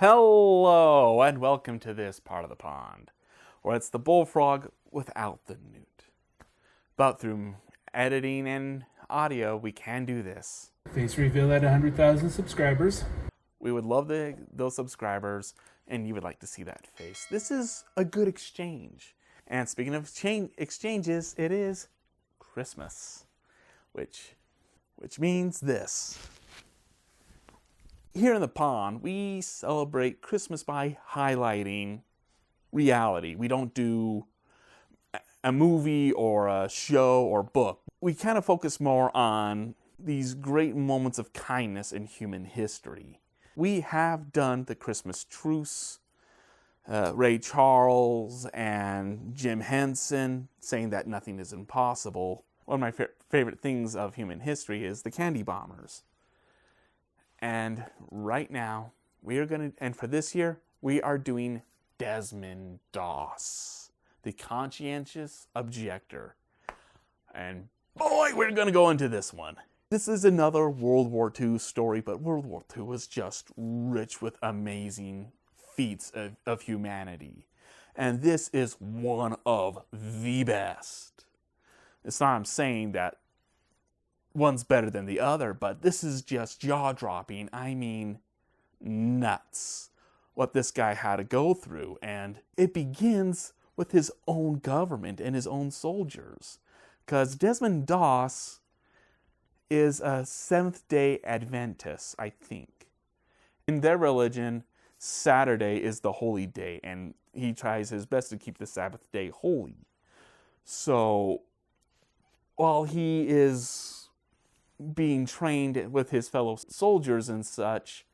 Hello, and welcome to this part of the pond, where it's the bullfrog without the newt. But through editing and audio, we can do this. Face reveal at 100,000 subscribers. We would love those subscribers, and you would like to see that face. This is a good exchange. And speaking of exchanges, it is Christmas, which means this. Here in the pond, we celebrate Christmas by highlighting reality. We don't do a movie or a show or book. We kind of focus more on these great moments of kindness in human history. We have done the Christmas truce, Ray Charles and Jim Henson saying that nothing is impossible. One of my favorite things of human history is the candy bombers. And right now, and for this year, we are doing Desmond Doss, the conscientious objector. And boy, we're going to go into this one. This is another World War II story, but World War II was just rich with amazing feats of humanity. And this is one of the best. It's not I'm saying that one's better than the other, but this is just jaw-dropping. I mean, nuts. What this guy had to go through. And it begins with his own government and his own soldiers. Because Desmond Doss is a Seventh-day Adventist, I think. In their religion, Saturday is the holy day, and he tries his best to keep the Sabbath day holy. So, while he is being trained with his fellow soldiers and such,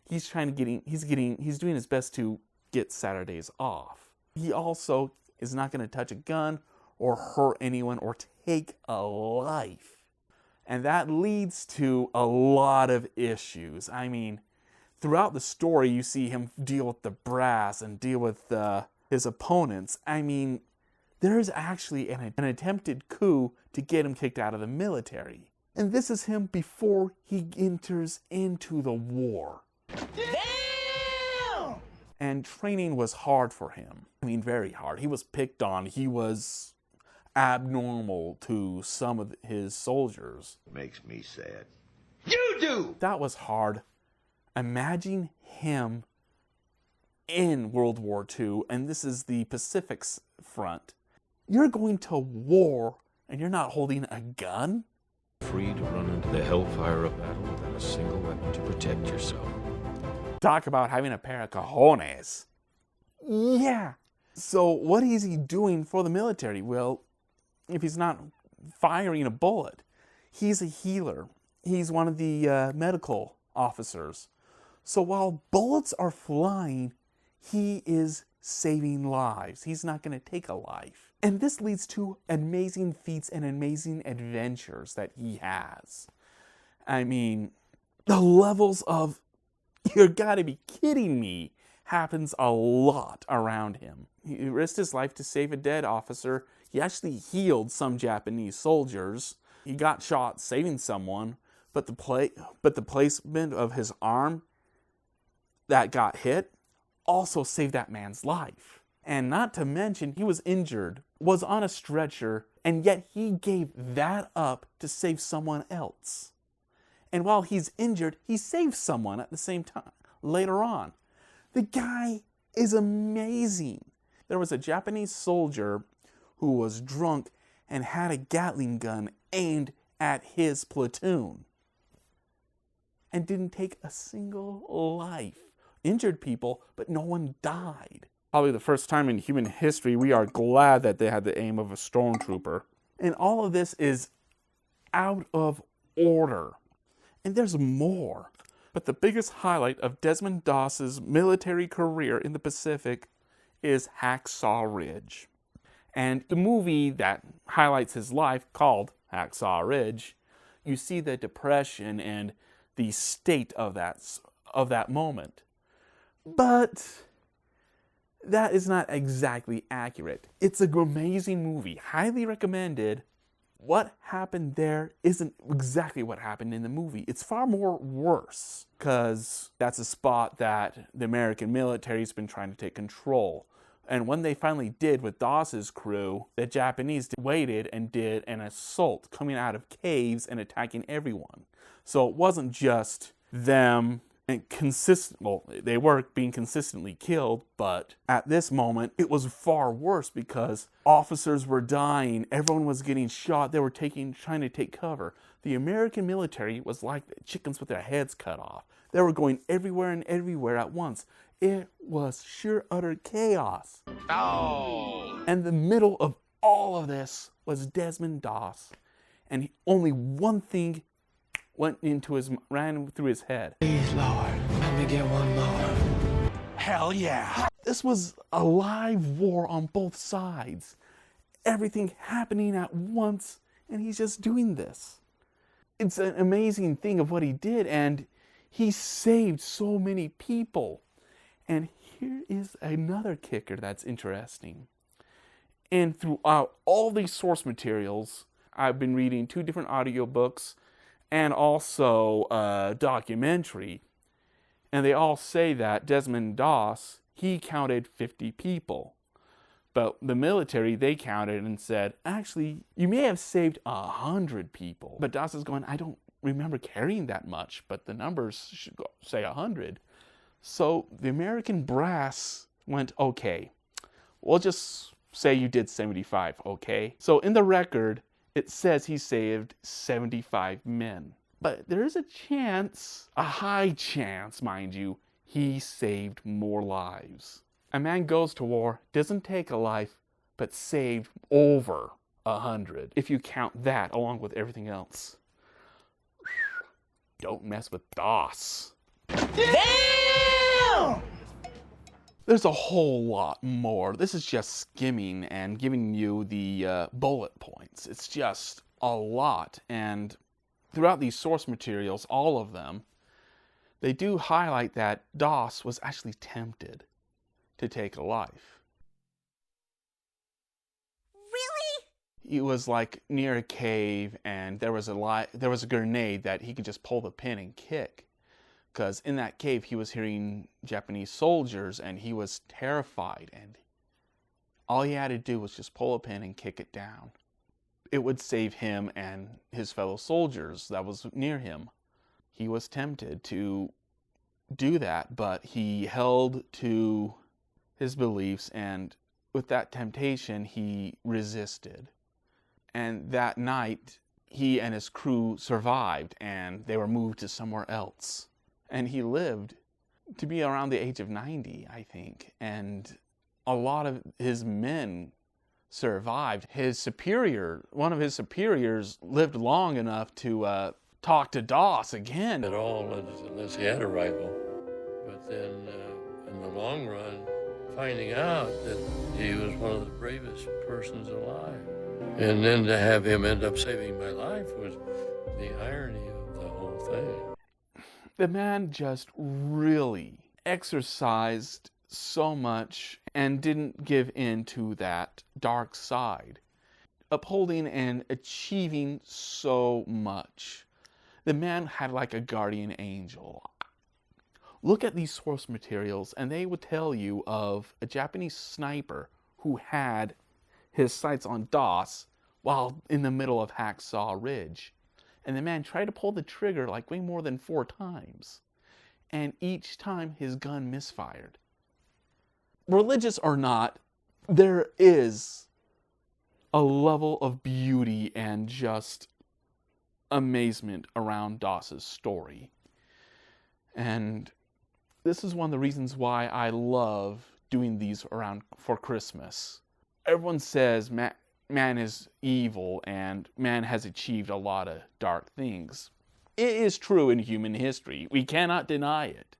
he's doing his best to get Saturdays off. He also is not going to touch a gun or hurt anyone or take a life. And that leads to a lot of issues. I mean, throughout the story, you see him deal with the brass and deal with his opponents. I mean, there's actually an attempted coup to get him kicked out of the military. And this is him before he enters into the war. Damn! And training was hard for him. I mean, very hard. He was picked on. He was abnormal to some of his soldiers. Makes me sad. You do! That was hard. Imagine him in World War II, and this is the Pacific front. You're going to war, and you're not holding a gun? Free to run into the hellfire of battle without a single weapon to protect yourself. Talk about having a pair of cojones. Yeah. So what is he doing for the military? Well, if he's not firing a bullet, he's a healer. He's one of the medical officers. So while bullets are flying, he is saving lives. He's not going to take a life. And this leads to amazing feats and amazing adventures that he has. I mean, the levels of, you gotta be kidding me, happens a lot around him. He risked his life to save a dead officer. He actually healed some Japanese soldiers. He got shot saving someone, but the placement of his arm that got hit also saved that man's life. And not to mention, he was injured, was on a stretcher, and yet he gave that up to save someone else. And while he's injured, he saves someone at the same time, later on. The guy is amazing. There was a Japanese soldier who was drunk and had a Gatling gun aimed at his platoon. And didn't take a single life. Injured people, but no one died. Probably the first time in human history, we are glad that they had the aim of a stormtrooper. And all of this is out of order. And there's more. But the biggest highlight of Desmond Doss's military career in the Pacific is Hacksaw Ridge. And the movie that highlights his life, called Hacksaw Ridge, you see the depression and the state of that moment. But that is not exactly accurate. It's an amazing movie, highly recommended, what happened there isn't exactly what happened in the movie. It's far more worse, because that's a spot that the American military's been trying to take control. And when they finally did with Doss's crew, the Japanese waited and did an assault, coming out of caves and attacking everyone. So it wasn't just them and they were being consistently killed, but at this moment it was far worse, because officers were dying, everyone was getting shot, they were trying to take cover. The American military was like chickens with their heads cut off. They were going everywhere and everywhere at once. It was sheer utter chaos. Oh! And the middle of all of this was Desmond Doss, and only one thing ran through his head. Please, Lord, let me get one more. Hell yeah! This was a live war on both sides. Everything happening at once, and he's just doing this. It's an amazing thing of what he did, and he saved so many people. And here is another kicker that's interesting. And throughout all these source materials, I've been reading 2 different audiobooks and also a documentary. And they all say that Desmond Doss, he counted 50 people. But the military, they counted and said, actually, you may have saved 100 people. But Doss is going, I don't remember carrying that much, but the numbers should say 100. So the American brass went, okay, we'll just say you did 75, okay? So in the record, it says he saved 75 men. But there is a chance, a high chance, mind you, he saved more lives. A man goes to war, doesn't take a life, but saved over 100, if you count that along with everything else. Don't mess with Doss. Damn! There's a whole lot more. This is just skimming and giving you the bullet points. It's just a lot. And throughout these source materials, all of them, they do highlight that Doss was actually tempted to take a life. Really? He was like near a cave, and there was a grenade that he could just pull the pin and kick. Because in that cave, he was hearing Japanese soldiers, and he was terrified, and all he had to do was just pull a pin and kick it down. It would save him and his fellow soldiers that was near him. He was tempted to do that, but he held to his beliefs, and with that temptation, he resisted. And that night, he and his crew survived, and they were moved to somewhere else. And he lived to be around the age of 90, I think. And a lot of his men survived. One of his superiors lived long enough to talk to Doss again. At all, unless he had a rifle. But then, in the long run, finding out that he was one of the bravest persons alive. And then to have him end up saving my life was the irony of the whole thing. The man just really exercised so much and didn't give in to that dark side, upholding and achieving so much. The man had like a guardian angel. Look at these source materials, and they would tell you of a Japanese sniper who had his sights on Doss while in the middle of Hacksaw Ridge. And the man tried to pull the trigger like way more than 4 times. And each time his gun misfired. Religious or not, there is a level of beauty and just amazement around Doss's story. And this is one of the reasons why I love doing these around for Christmas. Everyone says man is evil and man has achieved a lot of dark things. It is true in human history. We cannot deny it.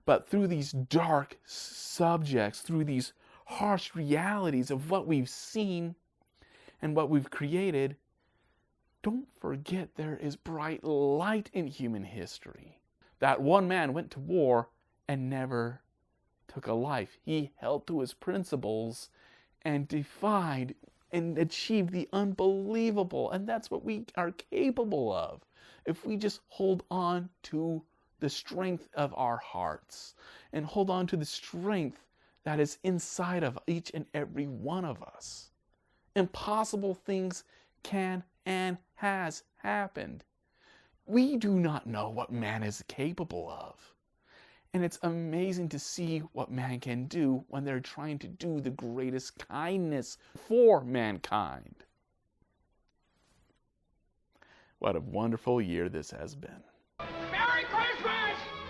But through these dark subjects, through these harsh realities of what we've seen and what we've created, don't forget there is bright light in human history. That one man went to war and never took a life. He held to his principles and defied and achieve the unbelievable. And that's what we are capable of if we just hold on to the strength of our hearts and hold on to the strength that is inside of each and every one of us. Impossible things can and has happened. We do not know what man is capable of. And it's amazing to see what man can do when they're trying to do the greatest kindness for mankind. What a wonderful year this has been.